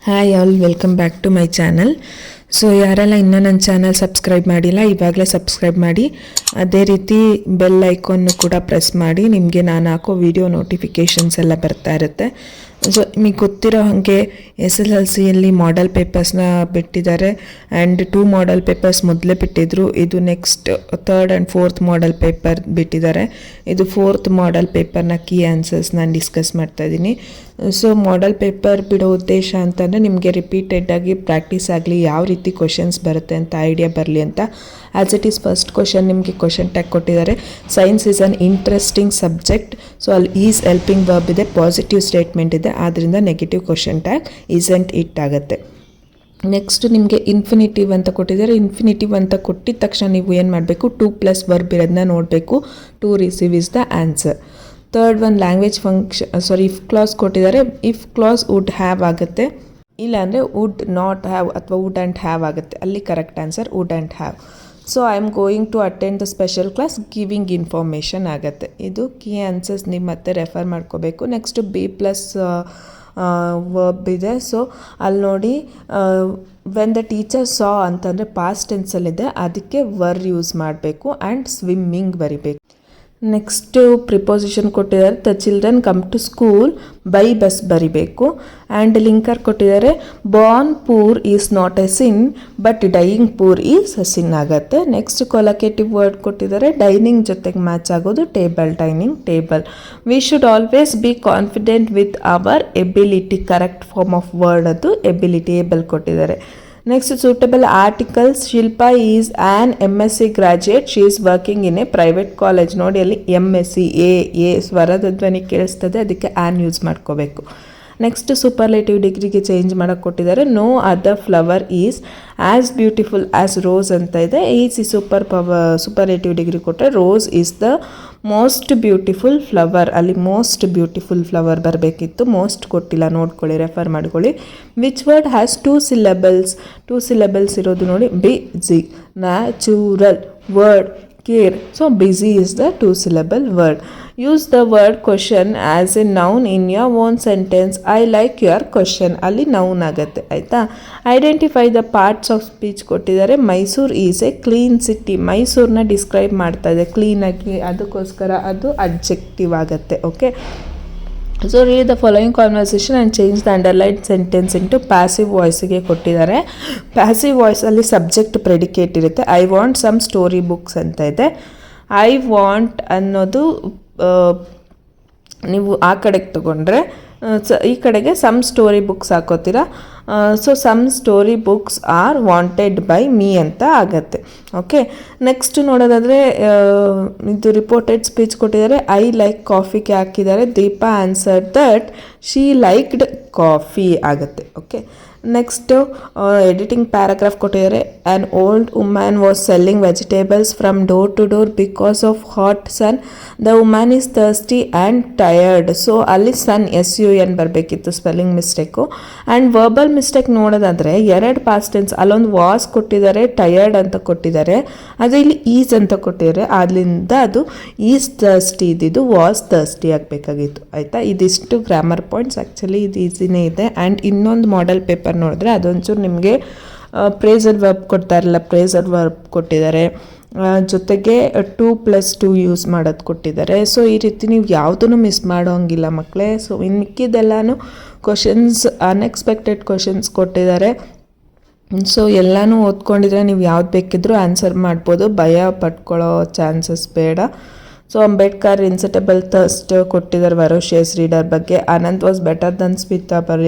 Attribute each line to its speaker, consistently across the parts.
Speaker 1: Hi all, welcome back to my channel. So ಯಾರೆಲ್ಲ ಇನ್ನೂ ನನ್ನ ಚಾನಲ್ ಸಬ್ಸ್ಕ್ರೈಬ್ ಮಾಡಿಲ್ಲ, ಇವಾಗಲೇ ಸಬ್ಸ್ಕ್ರೈಬ್ ಮಾಡಿ. ಅದೇ ರೀತಿ ಬೆಲ್ ಐಕಾನ್ನು ಕೂಡ ಪ್ರೆಸ್ ಮಾಡಿ. ನಿಮಗೆ ನಾನು ಹಾಕೋ ವಿಡಿಯೋ ನೋಟಿಫಿಕೇಷನ್ಸ್ ಎಲ್ಲ ಬರ್ತಾ ಇರುತ್ತೆ. ಸೊ ನಿಮಗೆ ಗೊತ್ತಿರೋ ಹಾಗೆ SSLCಯಲ್ಲಿ ಮಾಡೆಲ್ ಪೇಪರ್ಸ್ನ ಬಿಟ್ಟಿದ್ದಾರೆ. ಆ್ಯಂಡ್ 2 ಮಾಡೆಲ್ ಪೇಪರ್ಸ್ ಮೊದಲೇ ಬಿಟ್ಟಿದ್ರು. ಇದು next 3rd and 4th model paper ಬಿಟ್ಟಿದ್ದಾರೆ. ಇದು 4th ಮಾಡೆಲ್ ಪೇಪರ್ನ ಕೀ ಆನ್ಸರ್ಸ್ ನಾನು ಡಿಸ್ಕಸ್ ಮಾಡ್ತಾ ಇದ್ದೀನಿ. ಸೊ ಮಾಡೆಲ್ ಪೇಪರ್ ಬಿಡೋ ಉದ್ದೇಶ ಅಂತಂದರೆ ನಿಮಗೆ ರಿಪೀಟೆಡಾಗಿ ಪ್ರಾಕ್ಟೀಸ್ ಆಗಲಿ, ಯಾವ ರೀತಿ ಕ್ವಶನ್ಸ್ ಬರುತ್ತೆ ಅಂತ ಐಡಿಯಾ ಬರಲಿ ಅಂತ. As it is first question ನಿಮಗೆ ಕ್ವಶನ್ ಟ್ಯಾಗ್ ಕೊಟ್ಟಿದ್ದಾರೆ. Science is an interesting subject. So ಅಲ್ಲಿ ಈಸ್ ಹೆಲ್ಪಿಂಗ್ ವರ್ಬ್ ಇದೆ, ಪಾಸಿಟಿವ್ ಸ್ಟೇಟ್ಮೆಂಟ್ ಇದೆ, ಆದ್ದರಿಂದ negative question tag isn't it ಆಗುತ್ತೆ. ನೆಕ್ಸ್ಟ್ ನಿಮಗೆ ಇನ್ಫಿನಿಟಿವ್ ಅಂತ ಕೊಟ್ಟಿದ್ದಾರೆ. ಇನ್ಫಿನಿಟಿವ್ ಅಂತ ಕೊಟ್ಟಿದ ತಕ್ಷಣ ನೀವು ಏನು ಮಾಡಬೇಕು, 2+ ವರ್ಬ್ ಇರೋದನ್ನ ನೋಡಬೇಕು. To receive is the answer. Third one language if clause ಕೊಟ್ಟಿದ್ದಾರೆ. ಇಫ್ ಕ್ಲಾಸ್ ವುಡ್ ಹ್ಯಾವ್ ಆಗುತ್ತೆ, ಇಲ್ಲಾಂದರೆ ವುಡ್ ನಾಟ್ ಹ್ಯಾವ್ ಅಥವಾ ವುಡ್ ಆ್ಯಂಡ್ ಹ್ಯಾವ್ ಆಗುತ್ತೆ. ಅಲ್ಲಿ correct answer would and have. So I am going to attend the special class, giving information ಆಗುತ್ತೆ. ಇದು key answers ನೀವು ಮತ್ತೆ ರೆಫರ್ ಮಾಡ್ಕೋಬೇಕು. ನೆಕ್ಸ್ಟು B+ ವರ್ಬ್ ಇದೆ. ಸೊ ಅಲ್ಲಿ ನೋಡಿ, ವೆನ್ ದ ಟೀಚರ್ ಸಾ ಅಂತಂದರೆ ಪಾಸ್ಟ್ ಟೆನ್ಸಲ್ಲಿದೆ, ಅದಕ್ಕೆ ವರ್ ಯೂಸ್ ಮಾಡಬೇಕು ಆ್ಯಂಡ್ ಸ್ವಿಮ್ಮಿಂಗ್ ಬರಿಬೇಕು. ನೆಕ್ಸ್ಟು ಪ್ರಿಪೋಸಿಷನ್ ಕೊಟ್ಟಿದ್ದಾರೆ. The children come to school by bus ಬರಿಬೇಕು. ಆ್ಯಂಡ್ ಲಿಂಕರ್ ಕೊಟ್ಟಿದ್ದಾರೆ. Born poor is not a sin but dying poor is a sin ಆಗುತ್ತೆ. Next collocative word ಕೊಟ್ಟಿದ್ದಾರೆ. Dining ಜೊತೆಗೆ match ಆಗೋದು table, dining table. We should always be confident with our ability. Correct form of word ಅದು ability, able ಕೊಟ್ಟಿದ್ದಾರೆ. Next suitable articles. Shilpa is an MSc graduate. She is working in a private college. ನೋಡಿ ಅಲ್ಲಿ MSc ಎ ಸ್ವರದ ಧ್ವನಿ ಕೇಳಿಸ್ತದೆ, ಅದಕ್ಕೆ an use ಮಾಡ್ಕೋಬೇಕು. ನೆಕ್ಸ್ಟ್ ಸೂಪರ್ಲೇಟಿವ್ ಡಿಗ್ರಿಗೆ ಚೇಂಜ್ ಮಾಡೋಕ್ಕೆ ಕೊಟ್ಟಿದ್ದಾರೆ. No other flower is as beautiful as rose ಅಂತ ಇದೆ. ಈಸ್ ಸೂಪರ್ಲೇಟಿವ್ ಡಿಗ್ರಿ ಕೊಟ್ಟರೆ rose is the most beautiful flower. ಅಲ್ಲಿ ಮೋಸ್ಟ್ ಬ್ಯೂಟಿಫುಲ್ ಫ್ಲವರ್ ಬರಬೇಕಿತ್ತು, ಮೋಸ್ಟ್ ಕೊಟ್ಟಿಲ್ಲ, ನೋಡ್ಕೊಳ್ಳಿ, ರೆಫರ್ ಮಾಡ್ಕೊಳ್ಳಿ. Which word has 2 syllables? 2 syllables ಇರೋದು ನೋಡಿ, busy, natural, word, care. So busy is the 2 syllable word. Use the word question as a noun in your own sentence. I like your question, ಅಲ್ಲಿ noun ಆಗುತ್ತೆ, ಆಯಿತಾ. Identify the parts of speech ಕೊಟ್ಟಿದ್ದಾರೆ. Mysuru is a clean city. ಮೈಸೂರನ್ನ describe ಮಾಡ್ತಾ ಇದೆ ಕ್ಲೀನಾಗಿ, ಅದಕ್ಕೋಸ್ಕರ ಅದು ಅಡ್ಜೆಕ್ಟಿವ್ ಆಗುತ್ತೆ. Okay. So read the following conversation and change the underline sentence into passive ವಾಯ್ಸಿಗೆ ಕೊಟ್ಟಿದ್ದಾರೆ. ಪ್ಯಾಸಿವ್ ವಾಯ್ಸಲ್ಲಿ ಸಬ್ಜೆಕ್ಟ್ ಪ್ರೆಡಿಕೇಟ್ ಇರುತ್ತೆ. I want some story books ಅಂತ ಇದೆ. ಐ ವಾಂಟ್ ಅನ್ನೋದು ನೀವು ಆ ಕಡೆಗೆ ತೊಗೊಂಡ್ರೆ, ಈ ಕಡೆಗೆ ಸಮ್ ಸ್ಟೋರಿ ಬುಕ್ಸ್ ಹಾಕೋತೀರ. So some story books are wanted by me ಅಂತ ಆಗತ್ತೆ. ಓಕೆ. ನೆಕ್ಸ್ಟ್ ನೋಡೋದಾದರೆ ಇದು ರಿಪೋರ್ಟೆಡ್ ಸ್ಪೀಚ್ ಕೊಟ್ಟಿದ್ದಾರೆ. ಐ ಲೈಕ್ ಕಾಫಿಗೆ ಹಾಕಿದ್ದಾರೆ. Deepa answer that she liked coffee ಆಗುತ್ತೆ. ಓಕೆ. ನೆಕ್ಸ್ಟು ಎಡಿಟಿಂಗ್ ಪ್ಯಾರಾಗ್ರಾಫ್ ಕೊಟ್ಟಿದ್ದಾರೆ. An old woman was selling vegetables from door to door because of hot sun. The woman is thirsty and tired. So ಅಲ್ಲಿ sun SUN ಬರಬೇಕಿತ್ತು, spelling mistake. And verbal mistake ನೋಡೋದಾದರೆ 2 past tense, ಅಲ್ಲೊಂದು was ಕೊಟ್ಟಿದ್ದಾರೆ, tired ಅಂತ ಕೊಟ್ಟಿದ್ದಾರೆ, ಅದು ಇಲ್ಲಿ is ಅಂತ ಕೊಟ್ಟಿದ್ದಾರೆ. ಅಲ್ಲಿಂದ ಅದು ಈಸ್ ಥರ್ಸ್ಟಿ ಇದ್ದಿದ್ದು ವಾಸ್ ಥರ್ಸ್ಟಿ ಆಗಬೇಕಾಗಿತ್ತು, ಆಯಿತಾ. ಇದಿಷ್ಟು ಗ್ರಾಮರ್ ಪಾಯಿಂಟ್ಸ್. ಆ್ಯಕ್ಚುಲಿ ಇದು ಈಸಿನೇ ಇದೆ. ಆ್ಯಂಡ್ ಇನ್ನೊಂದು ಮಾಡೆಲ್ ಪೇಪರ್ ನೋಡಿದ್ರೆ ಅದೊಂಚೂರು ನಿಮಗೆ ಪ್ರೇಸರ್ ವರ್ಬ್ ಕೊಡ್ತಾರಲ್ಲ, ಪ್ರೇಸರ್ ವರ್ಬ್ ಕೊಟ್ಟಿದ್ದಾರೆ, ಜೊತೆಗೆ 2+2 ಯೂಸ್ ಮಾಡೋದು ಕೊಟ್ಟಿದ್ದಾರೆ. ಸೊ ಈ ರೀತಿ ನೀವು ಯಾವುದನ್ನು ಮಿಸ್ ಮಾಡೋಂಗಿಲ್ಲ ಮಕ್ಕಳೇ. ಸೊ ಇನ್ನು ಮಿಕ್ಕಿದೆಲ್ಲನೂ ಕ್ವಶನ್ಸ್, ಅನ್ಎಕ್ಸ್ಪೆಕ್ಟೆಡ್ ಕ್ವಶನ್ಸ್ ಕೊಟ್ಟಿದ್ದಾರೆ. ಸೊ ಎಲ್ಲನೂ ಓದ್ಕೊಂಡಿದ್ರೆ ನೀವು ಯಾವ್ದು ಬೇಕಿದ್ರೂ ಆನ್ಸರ್ ಮಾಡ್ಬೋದು, ಭಯ ಪಡ್ಕೊಳ್ಳೋ ಚಾನ್ಸಸ್ ಬೇಡ. ಸೊ ಅಂಬೇಡ್ಕರ್ ಇನ್ಸೆಟಬಲ್ ಥರ್ಸ್ಟ್ ಕೊಟ್ಟಿದ್ದಾರೆ ವರೋಷಿಯಸ್ ರೀಡರ್ ಬಗ್ಗೆ. Anand was better than Smita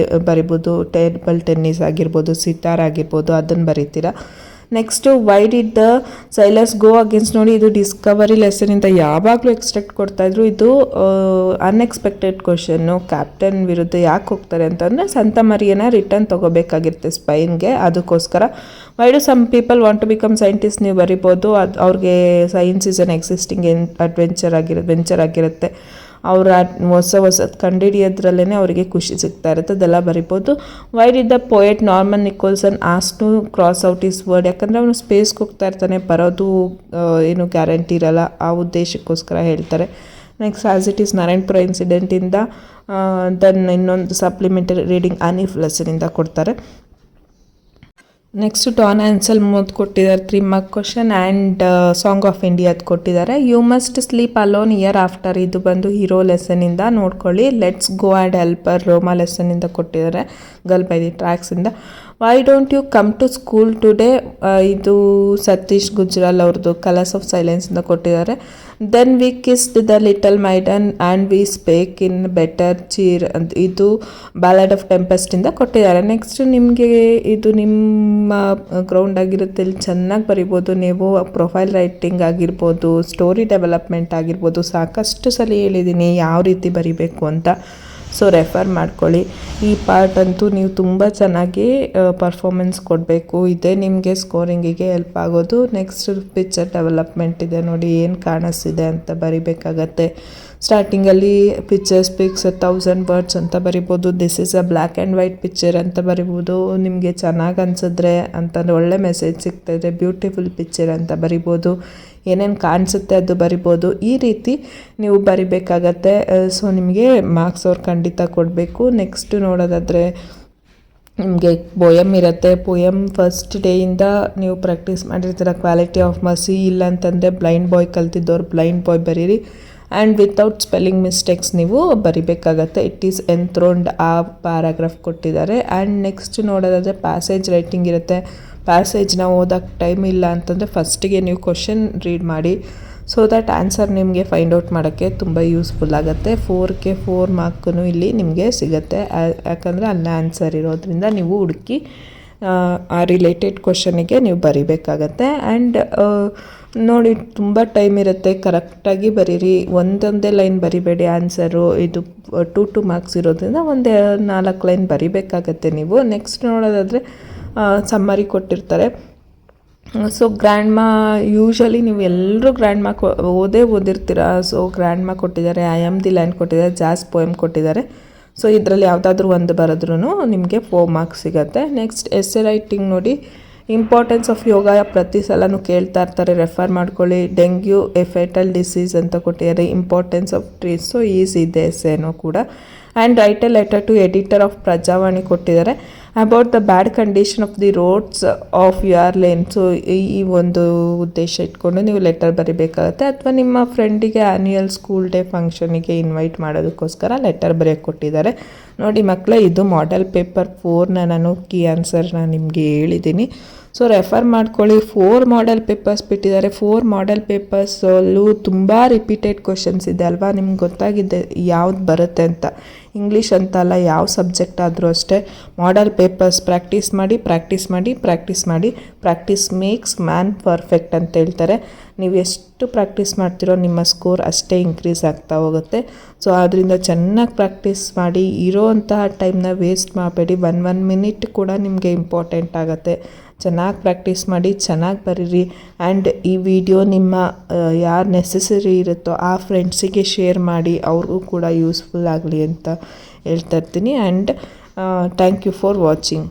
Speaker 1: ಬರಿಬೋದು. ಟೇಬಲ್ ಟೆನ್ನಿಸ್ ಆಗಿರ್ಬೋದು, ಸಿತಾರ್ ಆಗಿರ್ಬೋದು, ಅದನ್ನು ಬರೀತೀರಾ. Next why did the sailors go against. ನೋಡಿ, ಇದು ಡಿಸ್ಕವರಿ ಲೆಸನಿಂದ ಯಾವಾಗಲೂ ಎಕ್ಸ್ಪೆಕ್ಟ್ ಕೊಡ್ತಾಯಿದ್ರು. ಇದು ಅನ್ಎಕ್ಸ್ಪೆಕ್ಟೆಡ್ ಕ್ವಶನ್ನು. ಕ್ಯಾಪ್ಟನ್ ವಿರುದ್ಧ ಯಾಕೆ ಹೋಗ್ತಾರೆ ಅಂತಂದರೆ ಸಂತ ಮರಿಯನ್ನ ರಿಟರ್ನ್ ತೊಗೋಬೇಕಾಗಿರುತ್ತೆ ಸ್ಪೈನ್ಗೆ, ಅದಕ್ಕೋಸ್ಕರ. Why do some people want to become scientist ನೀವು ಬರಿಬೋದು. ಅದು ಅವ್ರಿಗೆ science is an existing venture ಆಗಿರುತ್ತೆ. ಅವರ ಹೊಸದು ಕಂಡುಹಿಡಿಯೋದ್ರಲ್ಲೇ ಅವರಿಗೆ ಖುಷಿ ಸಿಗ್ತಾ ಇರುತ್ತೆ, ಅದೆಲ್ಲ ಬರಿಬೋದು. Why did the poet Norman Nicholson ask to cross out is word. ಯಾಕಂದರೆ ಅವನು ಸ್ಪೇಸ್ಗೆ ಹೋಗ್ತಾ ಇರ್ತಾನೆ, ಬರೋದು ಏನು ಗ್ಯಾರಂಟಿ ಇರಲ್ಲ, ಆ ಉದ್ದೇಶಕ್ಕೋಸ್ಕರ ಹೇಳ್ತಾರೆ. Next as it is Narayanapura ಇನ್ಸಿಡೆಂಟಿಂದ ದೆನ್ ಇನ್ನೊಂದು ಸಪ್ಲಿಮೆಂಟರಿ ರೀಡಿಂಗ್ ಅನೀಫ್ ಲೆಸನಿಂದ ಕೊಡ್ತಾರೆ. ನೆಕ್ಸ್ಟ್ ಡಾನ್ ಆನ್ಸಲ್ ಮೋದ್ ಕೊಟ್ಟಿದ್ದಾರೆ 3 mark question and song of ಇಂಡಿಯಾದ್ ಕೊಟ್ಟಿದ್ದಾರೆ. You must sleep alone year after ಇದು ಬಂದು ಹೀರೋ ಲೆಸನಿಂದ ನೋಡ್ಕೊಳ್ಳಿ. Let's go and helper Roma ಲೆಸನಿಂದ ಕೊಟ್ಟಿದ್ದಾರೆ, ಗರ್ಲ್ ಬೈ ದಿ ಟ್ರ್ಯಾಕ್ಸಿಂದ. Why don't you come to school today ಇದು ಸತೀಶ್ ಗುಜ್ರಾಲ್ ಅವ್ರದ್ದು ಕಲರ್ಸ್ ಆಫ್ ಸೈಲೆನ್ಸಿಂದ ಕೊಟ್ಟಿದ್ದಾರೆ. Then we ಕಿಸ್ಡ್ the little maiden and we spake in better cheer ಅಂತ ಇದು ಬ್ಯಾಲಡ್ ಆಫ್ ಟೆಂಪೆಸ್ಟಿಂದ ಕೊಟ್ಟಿದ್ದಾರೆ. ನೆಕ್ಸ್ಟ್ ನಿಮಗೆ ಇದು ನಿಮ್ಮ ಗ್ರೌಂಡ್ ಆಗಿರುತ್ತೆ, ಇಲ್ಲಿ ಚೆನ್ನಾಗಿ ಬರಿಬೋದು ನೀವು. ಪ್ರೊಫೈಲ್ ರೈಟಿಂಗ್ ಆಗಿರ್ಬೋದು, ಸ್ಟೋರಿ ಡೆವಲಪ್ಮೆಂಟ್ ಆಗಿರ್ಬೋದು, ಸಾಕಷ್ಟು ಸಲ ಹೇಳಿದ್ದೀನಿ ಯಾವ ರೀತಿ ಬರಿಬೇಕು ಅಂತ. ಸೊ ರೆಫರ್ ಮಾಡ್ಕೊಳ್ಳಿ. ಈ ಪಾರ್ಟ್ ಅಂತೂ ನೀವು ತುಂಬ ಚೆನ್ನಾಗಿ ಪರ್ಫಾರ್ಮೆನ್ಸ್ ಕೊಡಬೇಕು, ಇದೇ ನಿಮಗೆ ಸ್ಕೋರಿಂಗಿಗೆ ಹೆಲ್ಪ್ ಆಗೋದು. ನೆಕ್ಸ್ಟ್ ಪಿಕ್ಚರ್ ಡೆವಲಪ್ಮೆಂಟ್ ಇದೆ ನೋಡಿ, ಏನು ಕಾಣಿಸ್ತಿದೆ ಅಂತ ಬರಿಬೇಕಾಗತ್ತೆ. ಸ್ಟಾರ್ಟಿಂಗಲ್ಲಿ ಪಿಕ್ಚರ್ ಸ್ಪೀಕ್ಸ್ 1000 ವರ್ಡ್ಸ್ ಅಂತ ಬರಿಬೋದು. This is a black and white picture ಅಂತ ಬರಿಬೋದು. ನಿಮಗೆ ಚೆನ್ನಾಗಿ ಅನಿಸಿದ್ರೆ ಅಂತಂದರೆ ಒಳ್ಳೆ ಮೆಸೇಜ್ ಸಿಗ್ತಾಯಿದೆ, ಬ್ಯೂಟಿಫುಲ್ ಪಿಕ್ಚರ್ ಅಂತ ಬರಿಬೋದು. ಏನೇನು ಕಾಣಿಸುತ್ತೆ ಅದು ಬರಿಬೋದು. ಈ ರೀತಿ ನೀವು ಬರಿಬೇಕಾಗತ್ತೆ. ಸೊ ನಿಮಗೆ ಮಾರ್ಕ್ಸ್ ಅವ್ರು ಖಂಡಿತ ಕೊಡಬೇಕು. ನೆಕ್ಸ್ಟ್ ನೋಡೋದಾದರೆ ನಿಮಗೆ ಪೋಯಮ್ ಇರುತ್ತೆ. ಪೋಯಮ್ ಫಸ್ಟ್ ಡೇಯಿಂದ ನೀವು ಪ್ರಾಕ್ಟೀಸ್ ಮಾಡಿರ್ತೀರ. ಕ್ವಾಲಿಟಿ ಆಫ್ ಮಸಿ ಇಲ್ಲ ಅಂತಂದರೆ ಬ್ಲೈಂಡ್ ಬಾಯ್ ಕಲ್ತಿದ್ದವ್ರು ಬ್ಲೈಂಡ್ ಬಾಯ್ ಬರೀರಿ ಆ್ಯಂಡ್ ವಿತೌಟ್ ಸ್ಪೆಲ್ಲಿಂಗ್ ಮಿಸ್ಟೇಕ್ಸ್ ನೀವು ಬರಿಬೇಕಾಗತ್ತೆ. ಇಟ್ ಈಸ್ ಎನ್ಥ್ರೋನ್ಡ್ ಆ ಪ್ಯಾರಾಗ್ರಾಫ್ ಕೊಟ್ಟಿದ್ದಾರೆ. ಆ್ಯಂಡ್ ನೆಕ್ಸ್ಟ್ ನೋಡೋದಾದರೆ ಪ್ಯಾಸೇಜ್ ರೈಟಿಂಗ್ ಇರುತ್ತೆ. ಪ್ಯಾಸೇಜ್ನ ಓದೋಕ್ಕೆ ಟೈಮ್ ಇಲ್ಲ ಅಂತಂದರೆ ಫಸ್ಟಿಗೆ ನೀವು ಕ್ವಶನ್ ರೀಡ್ ಮಾಡಿ, ಸೊ ದಟ್ ಆನ್ಸರ್ ನಿಮಗೆ ಫೈಂಡ್ ಔಟ್ ಮಾಡೋಕ್ಕೆ ತುಂಬ ಯೂಸ್ಫುಲ್ ಆಗುತ್ತೆ. 4ಕ್ಕೆ 4 ಮಾರ್ಕೂ ಇಲ್ಲಿ ನಿಮಗೆ ಸಿಗುತ್ತೆ, ಯಾಕಂದರೆ ಅಲ್ಲೇ ಆನ್ಸರ್ ಇರೋದ್ರಿಂದ ನೀವು ಹುಡುಕಿ ಆ ರಿಲೇಟೆಡ್ ಕ್ವಶನಿಗೆ ನೀವು ಬರಿಬೇಕಾಗತ್ತೆ. ಆ್ಯಂಡ್ ನೋಡಿ ತುಂಬ ಟೈಮ್ ಇರುತ್ತೆ, ಕರೆಕ್ಟಾಗಿ ಬರೀರಿ. ಒಂದೊಂದೇ ಲೈನ್ ಬರಿಬೇಡಿ ಆನ್ಸರು. ಇದು 2 ಮಾರ್ಕ್ಸ್ ಇರೋದ್ರಿಂದ 4 ಲೈನ್ ಬರಿಬೇಕಾಗತ್ತೆ ನೀವು. ನೆಕ್ಸ್ಟ್ ನೋಡೋದಾದರೆ ಸಮ್ಮರಿ ಕೊಟ್ಟಿರ್ತಾರೆ. ಸೊ ಗ್ರ್ಯಾಂಡ್ ಮಾ ಯೂಶ್ವಲಿ ನೀವು ಎಲ್ಲರೂ ಗ್ರ್ಯಾಂಡ್ ಮಾ ಓದಿರ್ತೀರ. ಸೊ ಗ್ರ್ಯಾಂಡ್ ಮಾ ಕೊಟ್ಟಿದ್ದಾರೆ, ಐ ಆಮ್ ದಿ ಲ್ಯಾಂಡ್ ಕೊಟ್ಟಿದ್ದಾರೆ, ಜಾಸ್ ಪೋಯಮ್ ಕೊಟ್ಟಿದ್ದಾರೆ. ಸೊ ಇದರಲ್ಲಿ ಯಾವುದಾದ್ರೂ ಒಂದು ಬರೆದ್ರೂ ನಿಮಗೆ 4 ಮಾರ್ಕ್ಸ್ ಸಿಗುತ್ತೆ. ನೆಕ್ಸ್ಟ್ ಎಸ್ಸೆ ರೈಟಿಂಗ್ ನೋಡಿ, ಇಂಪಾರ್ಟೆನ್ಸ್ ಆಫ್ ಯೋಗ ಪ್ರತಿ ಸಲನೂ ಕೇಳ್ತಾ ಇರ್ತಾರೆ, ರೆಫರ್ ಮಾಡ್ಕೊಳ್ಳಿ. ಡೆಂಗ್ಯೂ ಎ ಫೇಟಲ್ ಡಿಸೀಸ್ ಅಂತ ಕೊಟ್ಟಿದ್ದಾರೆ. Importance of trees, so easy ಇದೆ ಎಸ್ಸೆನೂ ಕೂಡ. And write a letter to editor of Prajavani ಕೊಟ್ಟಿದ್ದಾರೆ. About the bad condition of the roads of your lane. So ಈ ಒಂದು ಉದ್ದೇಶ ಇಟ್ಕೊಂಡು ನೀವು ಲೆಟರ್ ಬರೀಬೇಕಾಗತ್ತೆ. ಅಥವಾ ನಿಮ್ಮ ಫ್ರೆಂಡಿಗೆ ಆ್ಯನ್ಯುಯಲ್ ಸ್ಕೂಲ್ ಡೇ ಫಂಕ್ಷನಿಗೆ ಇನ್ವೈಟ್ ಮಾಡೋದಕ್ಕೋಸ್ಕರ ಲೆಟರ್ ಬರೆಯೋಕ್ಕೆ ಕೊಟ್ಟಿದ್ದಾರೆ. ನೋಡಿ ಮಕ್ಕಳೇ, ಇದು ಮಾಡೆಲ್ ಪೇಪರ್ 4ನ ನಾನು ಕೀ ಆನ್ಸರ್ನ ನಿಮಗೆ ಹೇಳಿದ್ದೀನಿ. ಸೊ ರೆಫರ್ ಮಾಡ್ಕೊಳ್ಳಿ. 4 ಮಾಡೆಲ್ ಪೇಪರ್ಸ್ ಬಿಟ್ಟಿದ್ದಾರೆ. 4 ಮಾಡೆಲ್ ಪೇಪರ್ಸಲ್ಲೂ ತುಂಬ ರಿಪೀಟೆಡ್ ಕ್ವಶನ್ಸ್ ಇದೆ ಅಲ್ವಾ, ನಿಮ್ಗೆ ಗೊತ್ತಾಗಿದೆ ಯಾವ್ದು ಬರುತ್ತೆ ಅಂತ. ಇಂಗ್ಲೀಷ್ ಅಂತ ಅಲ್ಲ, ಯಾವ ಸಬ್ಜೆಕ್ಟ್ ಆದರೂ ಅಷ್ಟೇ. ಮಾಡೆಲ್ ಪೇಪರ್ಸ್ ಪ್ರಾಕ್ಟೀಸ್ ಮಾಡಿ, ಪ್ರಾಕ್ಟೀಸ್ ಮಾಡಿ, ಪ್ರಾಕ್ಟೀಸ್ ಮಾಡಿ. ಪ್ರಾಕ್ಟೀಸ್ ಮೇಕ್ಸ್ ಮ್ಯಾನ್ ಪರ್ಫೆಕ್ಟ್ ಅಂತ ಹೇಳ್ತಾರೆ. ನೀವು ಎಷ್ಟು ಪ್ರಾಕ್ಟೀಸ್ ಮಾಡ್ತೀರೋ ನಿಮ್ಮ ಸ್ಕೋರ್ ಅಷ್ಟೇ ಇನ್ಕ್ರೀಸ್ ಆಗ್ತಾ ಹೋಗುತ್ತೆ. ಸೊ ಆದ್ದರಿಂದ ಚೆನ್ನಾಗಿ ಪ್ರಾಕ್ಟೀಸ್ ಮಾಡಿ. ಇರೋವಂತಹ ಟೈಮ್ನ ವೇಸ್ಟ್ ಮಾಡಬೇಡಿ. 1 ಮಿನಿಟ್ ಕೂಡ ನಿಮಗೆ ಇಂಪಾರ್ಟೆಂಟ್ ಆಗುತ್ತೆ. ಚೆನ್ನಾಗಿ ಪ್ರಾಕ್ಟೀಸ್ ಮಾಡಿ, ಚೆನ್ನಾಗಿ ಬರೀರಿ. ಆ್ಯಂಡ್ ಈ ವಿಡಿಯೋ ನಿಮ್ಮ ಯಾರು ನೆಸೆಸರಿ ಇರುತ್ತೋ ಆ ಫ್ರೆಂಡ್ಸಿಗೆ ಶೇರ್ ಮಾಡಿ, ಅವ್ರಿಗೂ ಕೂಡ ಯೂಸ್ಫುಲ್ ಆಗಲಿ ಅಂತ ಹೇಳ್ತಾ ಇರ್ತೀನಿ. And thank you for watching.